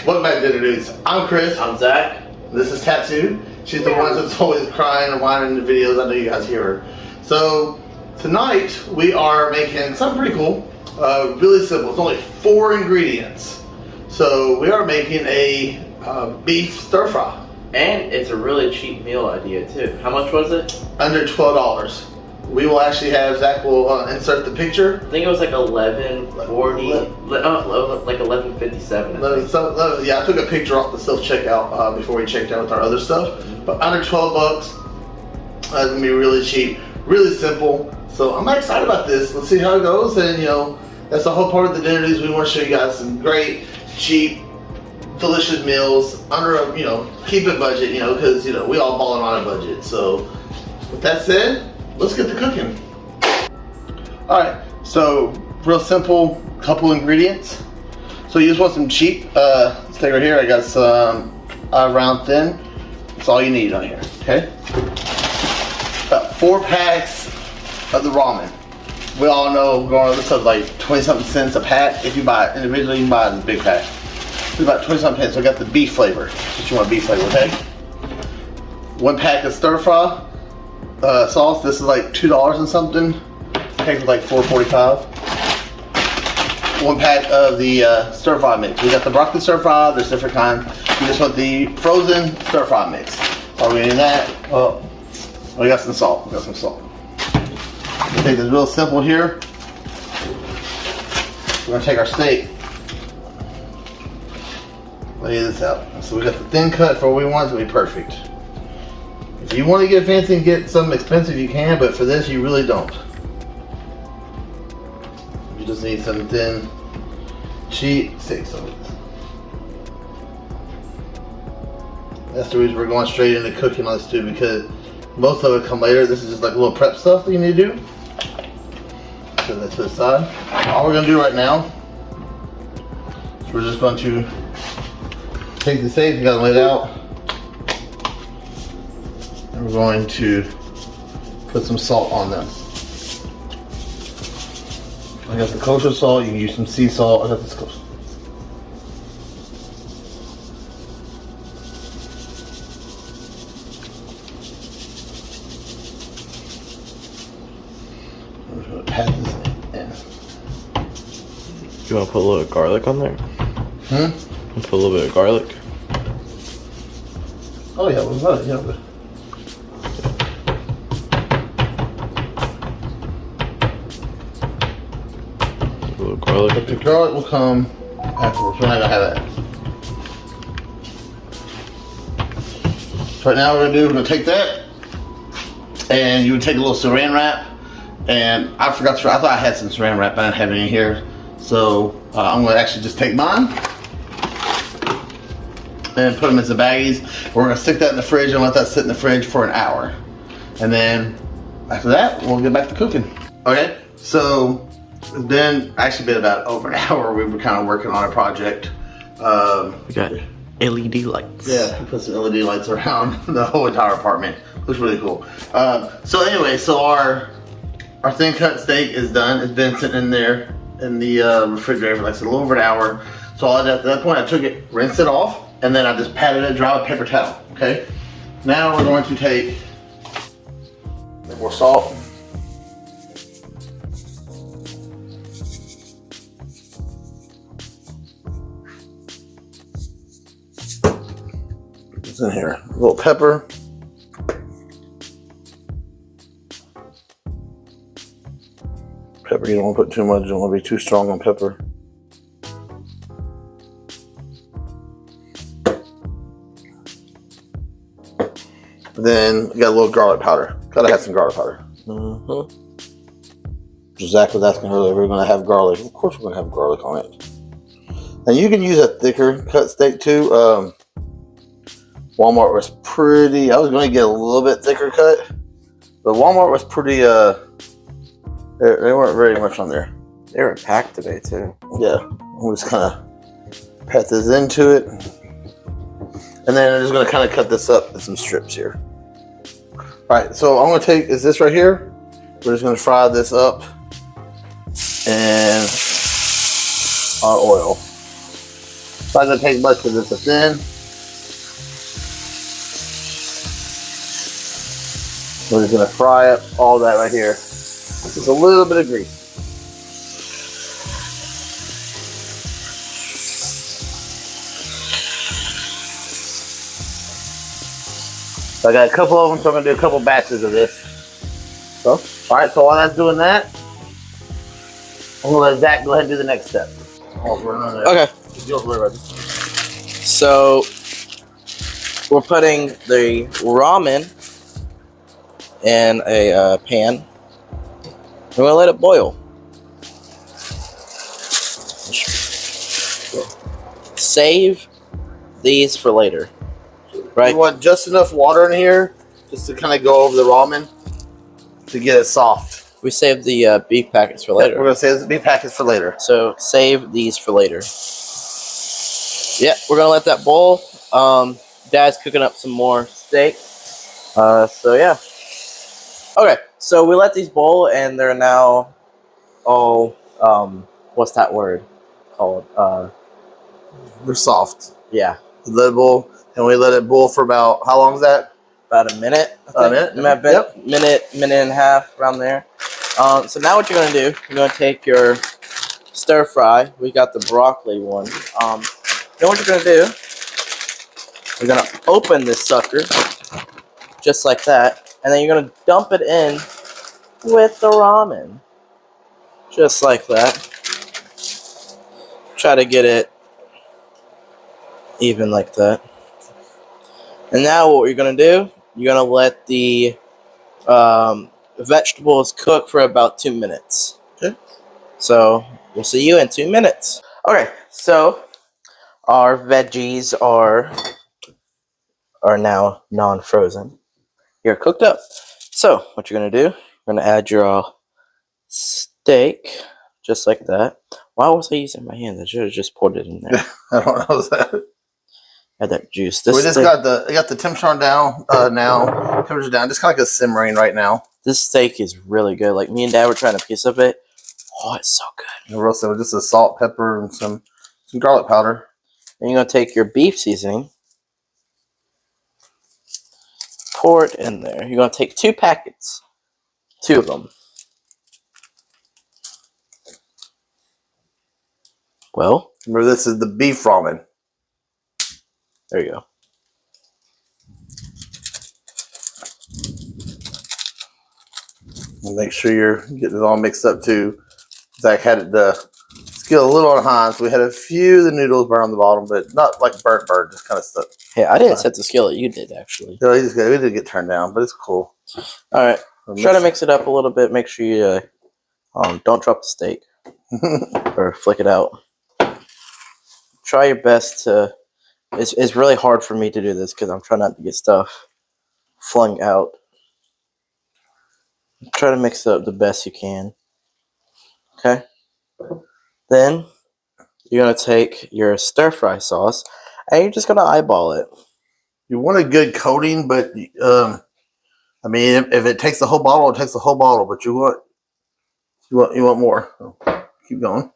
welcome back to the dudes. I'm Chris. I'm Zach. This is Tattoo. She's the one that's always crying and whining in the videos. I know you guys hear her. So tonight we are making something pretty cool. Really simple. It's only 4 ingredients. So we are making a beef stir fry. And it's a really cheap meal idea too. How much was it? Under $12. We will actually have, Zach will insert the picture. I think it was like $11.40, like $11.57. Yeah, I took a picture off the self-checkout before we checked out with our other stuff. But under 12 bucks, it's gonna be really cheap, really simple. So I'm excited about this. Let's see how it goes. And you know, that's the whole part of the dinner news. We want to show you guys some great, cheap, delicious meals under a, keep it budget, because we all balling on a budget. So with that said, let's get to cooking. All right, so real simple, couple ingredients. So you just want some cheap, stay right here. I got some round thin. That's all you need on here, okay? About 4 packs of the ramen. We all know growing this stuff like 20-something cents a pack. If you buy it individually, you can buy it in a big pack. It's about 20-something pence. So I got the beef flavor. What you want, beef flavor, okay? 1 pack of stir fry sauce. This is like $2 and something. Pack was like $4.45. 1 pack of the stir fry mix. We got the broccoli stir fry. There's different kinds. You just want the frozen stir fry mix. Are we in that? Oh, we got some salt. We got some salt. We'll take this real simple here. We're gonna take our steak. Lay this out. So we got the thin cut for what we want to be perfect. If you want to get fancy and get something expensive, you can, but for this, you really don't. You just need some thin, cheap steak sauce. That's the reason we're going straight into cooking on this too, because most of it come later. This is just like a little prep stuff that you need to do. Set that to the side. All we're going to do right now is we're just going to take the steak, you got to lay it out. And we're going to put some salt on them. I got the kosher salt, you can use some sea salt. I got this kosher. I'm just going to pat this in. You want to put a little garlic on there? Hmm? Put a little bit of garlic. Oh yeah, we've got it, yeah. But A little garlic. but the garlic will come afterwards. We're not gonna have that. So right now we're gonna take that, and you would take a little saran wrap, and I forgot to. I thought I had some saran wrap, but I didn't have any here. So I'm gonna actually just take mine and put them in some baggies. We're gonna stick that in the fridge and let that sit in the fridge for an hour. And then after that, we'll get back to cooking. Okay, so it's been about over an hour. We were kind of working on a project. We got LED lights. Yeah, we put some LED lights around the whole entire apartment. Looks really cool. So anyway, so our thin cut steak is done. It's been sitting in there in the refrigerator for like a little over an hour. So all at that point, I took it, rinsed it off, and then I just patted it dry with paper towel, okay? Now we're going to take more salt. Put this in here. A little pepper. Pepper, you don't want to put too much, you don't want to be too strong on pepper. Then we got a little garlic powder. Gotta have some garlic powder. Zach was asking earlier if we were gonna have garlic. Of course we're gonna have garlic on it. And you can use a thicker cut steak too. Walmart was pretty. I was gonna get a little bit thicker cut, but Walmart was pretty. They weren't very much on there. They were packed today too. Yeah, I'm just kind of pat this into it. And then I'm just going to kind of cut this up in some strips here. Alright, so I'm going to take, is this right here? We're just going to fry this up in our oil. Not gonna take much because it's a thin. We're just gonna fry up all that right here. Just a little bit of grease. So I got a couple of them, so I'm gonna do a couple batches of this. So, all right. So while that's doing that, I'm gonna let Zach go ahead and do the next step. Okay. So we're putting the ramen in a pan. We're gonna let it boil. Save these for later, right? You want just enough water in here, just to kind of go over the ramen to get it soft. We saved the beef packets for later. Yeah, we're gonna save the beef packets for later. So save these for later. Yeah, we're gonna let that boil. Dad's cooking up some more steak. So yeah. Okay, so we let these boil, and they're now all what's that word called? They're soft. Yeah, Let it boil, and we let it boil for about how long is that? about a minute. A minute. Yep. Minute and a half, around there. So now what you're gonna do? You're gonna take your stir fry. We got the broccoli one. Then what you're gonna do? You're gonna open this sucker, just like that, and then you're gonna dump it in with the ramen, just like that. Try to get it even like that. And now what you're gonna do? You're gonna let the vegetables cook for about 2 minutes. Okay. So we'll see you in 2 minutes. Okay, so our veggies are now non-frozen. You're cooked up. So what you're gonna do? You're gonna add your steak, just like that. Why was I using my hands? I should have just poured it in there. I don't know that. Add that juice. We just got the temperature down now. Temperature down, just kind of like a simmering right now. This steak is really good. Like me and Dad were trying to piece up it. Oh, it's so good. And roasted with just a salt, pepper, and some garlic powder. Then you're gonna take your beef seasoning, pour it in there. You're gonna take 2 packets, 2 of them. Well, remember this is the beef ramen. there you go. And make sure you're getting it all mixed up too. Zach had the skill a little on high, so we had a few of the noodles burn on the bottom, but not like burnt, just kind of stuck. Hey, I didn't set the skillet. You did, actually. No, we did get turned down, but it's cool. All right. Try to mix it up a little bit. Make sure you don't drop the steak or flick it out. Try your best to. It's really hard for me to do this because I'm trying not to get stuff flung out. Try to mix it up the best you can. Okay. Then you're gonna take your stir fry sauce and you're just gonna eyeball it. You want a good coating, but I mean, if it takes the whole bottle, it takes the whole bottle. But you want more. So keep going.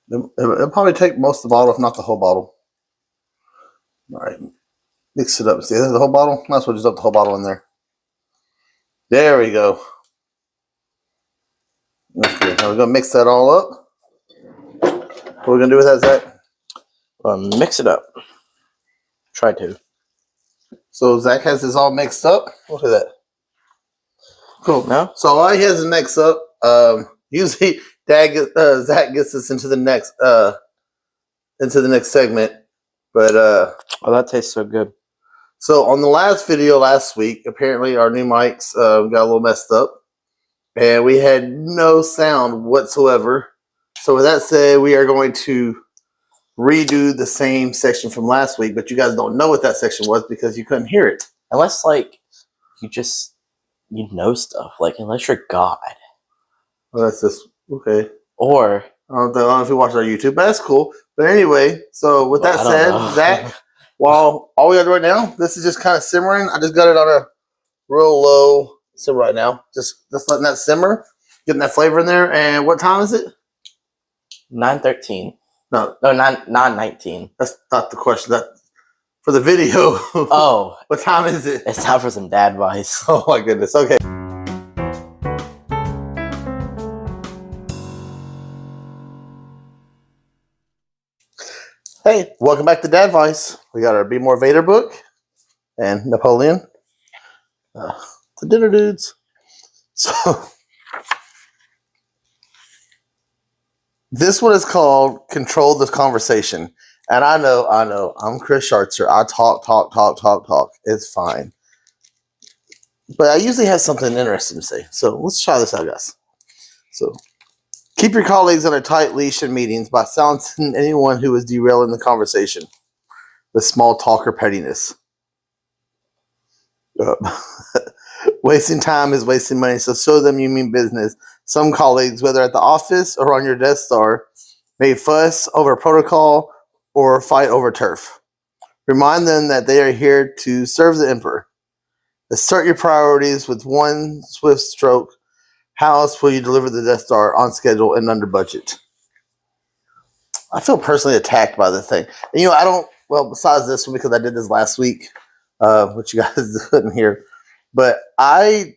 It'll probably take most of the bottle, if not the whole bottle. All right, mix it up. See, there's the whole bottle. Might as well just dump the whole bottle in there. There we go. That's good. Now we're gonna mix that all up. What are we gonna do with that, Zach? Mix it up. Try to. So Zach has this all mixed up. Look at that. Cool. No? So all he has is mixed up. Usually, Zach gets us into the next segment, but Oh, that tastes so good. so on the last video last week, apparently our new mics got a little messed up, and we had no sound whatsoever. So with that said, we are going to redo the same section from last week, but you guys don't know what that section was because you couldn't hear it. Unless, like, you know stuff. Like, unless you're God. Well, that's just okay. Or I don't know if you watched our YouTube, but that's cool. But anyway, so with that said, Zach, while all we got to do right now, this is just kind of simmering. I just got it on a real low simmer right now. Just letting that simmer, getting that flavor in there. And what time is it? 9:13. No, not 19. that's not the question. That for the video. Oh, what time is it? it's time for some dad advice. Oh my goodness. Okay. Hey, welcome back to Dad Advice. We got our Be More Vader book and Napoleon. The dinner dudes. So this one is called Control This Conversation. And I know, I'm Chris Schartzer. I talk. It's fine. But I usually have something interesting to say. So let's try this out, guys. So keep your colleagues on a tight leash in meetings by silencing anyone who is derailing the conversation with small talk or pettiness. Wasting time is wasting money, so show them you mean business. Some colleagues, whether at the office or on your Death Star, may fuss over protocol or fight over turf. Remind them that they are here to serve the Emperor. Assert your priorities with one swift stroke. How else will you deliver the Death Star on schedule and under budget? I feel personally attacked by this thing. And, I don't, well, besides this one, because I did this last week, which you guys couldn't hear, but I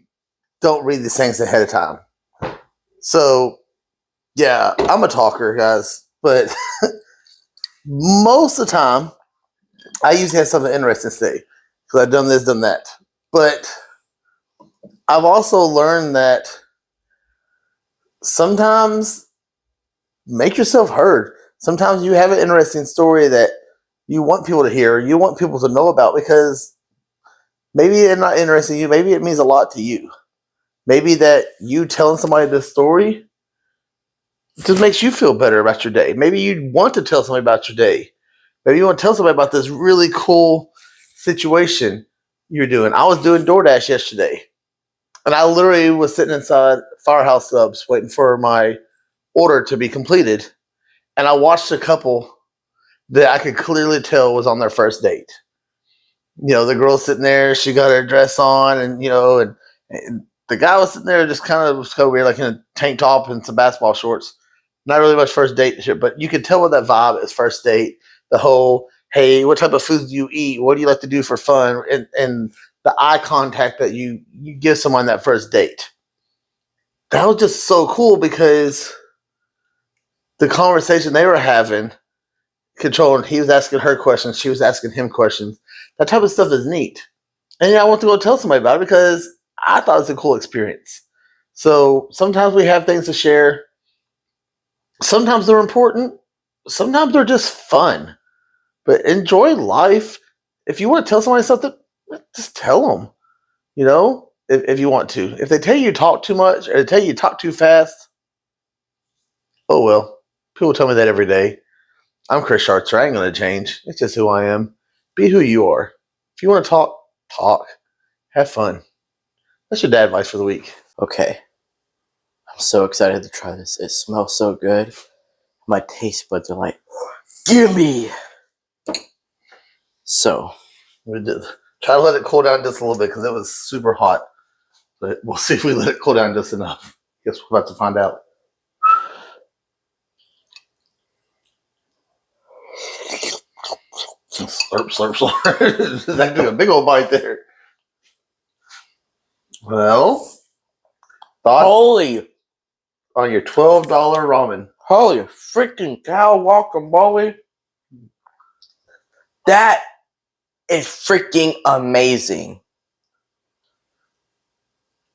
don't read these things ahead of time. So, yeah, I'm a talker, guys, but most of the time, I usually have something interesting to say because I've done this, done that. But I've also learned that sometimes make yourself heard. Sometimes you have an interesting story that you want people to hear, you want people to know about because maybe it's not interesting to you, maybe it means a lot to you. Maybe that you telling somebody this story just makes you feel better about your day. Maybe you want to tell somebody about your day. Maybe you want to tell somebody about this really cool situation you're doing. I was doing DoorDash yesterday, and I literally was sitting inside Firehouse Subs waiting for my order to be completed, and I watched a couple that I could clearly tell was on their first date. The girl's sitting there, she got her dress on, and the guy was sitting there just kind of weird, like in a tank top and some basketball shorts. Not really much first date shit, but you could tell what that vibe is first date. The whole, hey, what type of food do you eat? What do you like to do for fun? And the eye contact that you give someone that first date. That was just so cool because the conversation they were having, controlling, he was asking her questions, she was asking him questions. That type of stuff is neat. And I want to go tell somebody about it because I thought it was a cool experience. So sometimes we have things to share. Sometimes they're important. Sometimes they're just fun. But enjoy life. If you want to tell somebody something, just tell them. If you want to. If they tell you talk too much or they tell you talk too fast, oh well. People tell me that every day. I'm Chris Schartzer. I ain't going to change. It's just who I am. Be who you are. If you want to talk, talk. Have fun. That's your dad advice for the week. Okay. I'm so excited to try this. It smells so good. My taste buds are like, gimme! So. We did try to let it cool down just a little bit because it was super hot. But we'll see if we let it cool down just enough. Guess we're about to find out. Slurp. That took a big old bite there. Well, thoughts Holy on your $12 ramen? Holy freaking cow, guacamole. That is freaking amazing.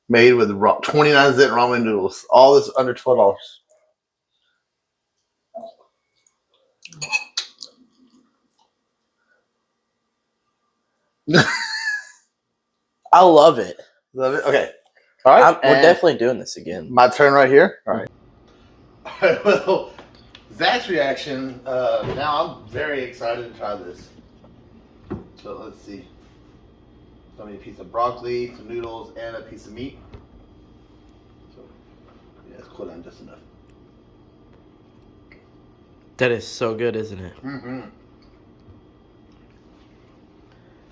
Made with 29-cent ramen noodles. All this under $12. I love it. Love it? Okay. All right. We're definitely doing this again. My turn right here. All right. All right. Well, Zach's reaction. Now I'm very excited to try this. So let's see. So I need a piece of broccoli, some noodles, and a piece of meat. So yeah, let's cool down just enough. That is so good, isn't it? Mm-hmm.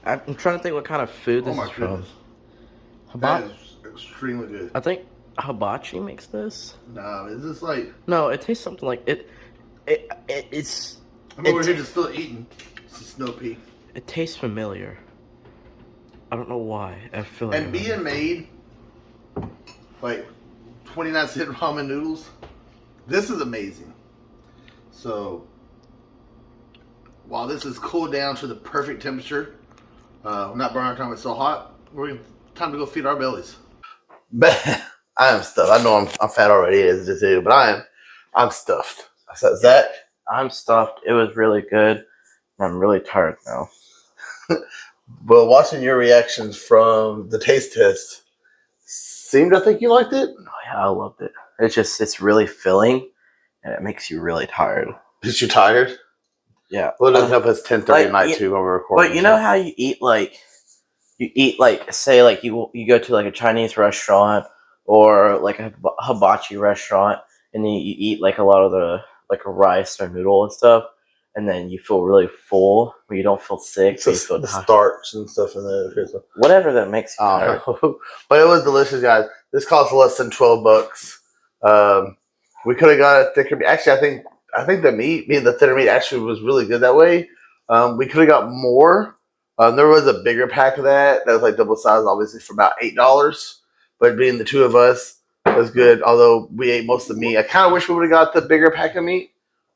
I'm trying to think what kind of food this is from. That is extremely good. I think hibachi makes this. Nah, is this like... No, it tastes something like it. It's. I'm over here just still eating some snow pea. It tastes familiar. I don't know why. I feel like. And being made like 29-cent ramen noodles, this is amazing. So while this is cooled down to the perfect temperature, not burning our time, it's so hot. Time to go feed our bellies. But I am stuffed. I know I'm fat already as it is, but I'm stuffed. So Zach, I'm stuffed. It was really good. I'm really tired now. But watching your reactions from the taste test, seemed I think you liked it. Oh yeah, I loved it. It's really filling, and it makes you really tired. Is you tired? Yeah. Well, it doesn't help. It's 10:30 at night too when we're recording. But you know how you eat like say like you go to like a Chinese restaurant or like a hibachi restaurant, and then you eat like a lot of the like a rice or noodle and stuff, and then you feel really full, but you don't feel sick. So you feel the starch and stuff in there. Whatever that makes you tired. But it was delicious, guys. This cost less than $12. We could have got a thicker meat. Actually, I think the meat, being the thinner meat, actually was really good that way. We could have got more. There was a bigger pack of that was like double size, obviously for about $8. But being the two of us, it was good. Although we ate most of the meat, I kind of wish we would have got the bigger pack of meat.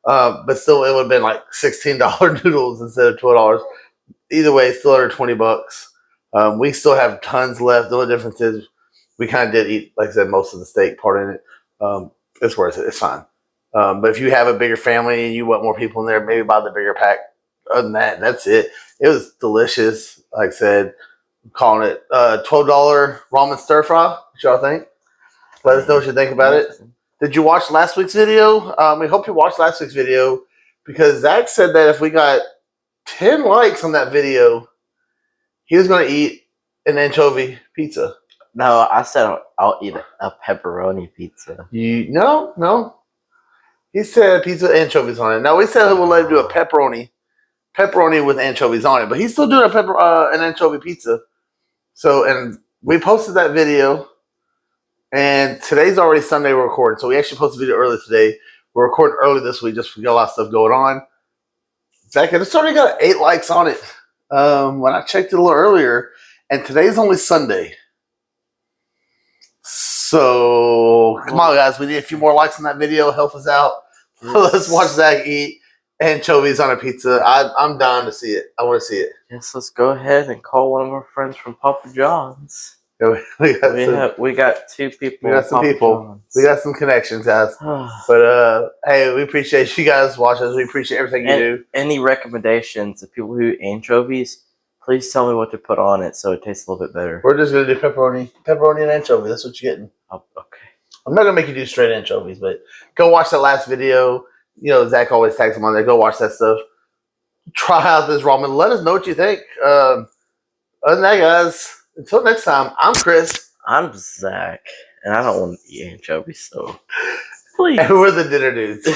But still, it would have been like $16 noodles instead of $12. Either way, still under $20. We still have tons left. The only difference is we kind of did eat, like I said, most of the steak part in it. It's worth it. It's fine. But if you have a bigger family and you want more people in there, maybe buy the bigger pack. Other than that, that's it. It was delicious. Like I said, I'm calling it $12 ramen stir fry. What y'all think? Let us know what you think about it. Did you watch last week's video? We hope you watched last week's video because Zach said that if we got 10 likes on that video, he was going to eat an anchovy pizza. No, I said I'll eat a pepperoni pizza. No. He said pizza with anchovies on it. Now we said we'll let him do a pepperoni with anchovies on it, but he's still doing an anchovy pizza. So, and we posted that video, and today's already Sunday we're recording, so we actually posted a video early today. We're recording early this week just because we got a lot of stuff going on. Zach, it's already got 8 likes on it when I checked it a little earlier, and today's only Sunday. So, come on, guys. We need a few more likes on that video. Help us out. Let's watch Zach eat anchovies on a pizza. I'm dying to see it. I want to see it. Yes, let's go ahead and call one of our friends from Papa John's. We got 2 people. We got some people. John's. We got some connections, guys. But hey, we appreciate you guys watching us. We appreciate everything you do. Any recommendations of people who eat anchovies? Please tell me what to put on it so it tastes a little bit better. We're just gonna do pepperoni and anchovy. That's what you're getting. Oh, okay. I'm not gonna make you do straight anchovies, but go watch that last video. You know, Zach always tags them on there. Go watch that stuff. Try out this ramen. Let us know what you think. Other than that, guys, until next time, I'm Chris. I'm Zach, and I don't want to eat anchovies, so please. And we're the dinner dudes.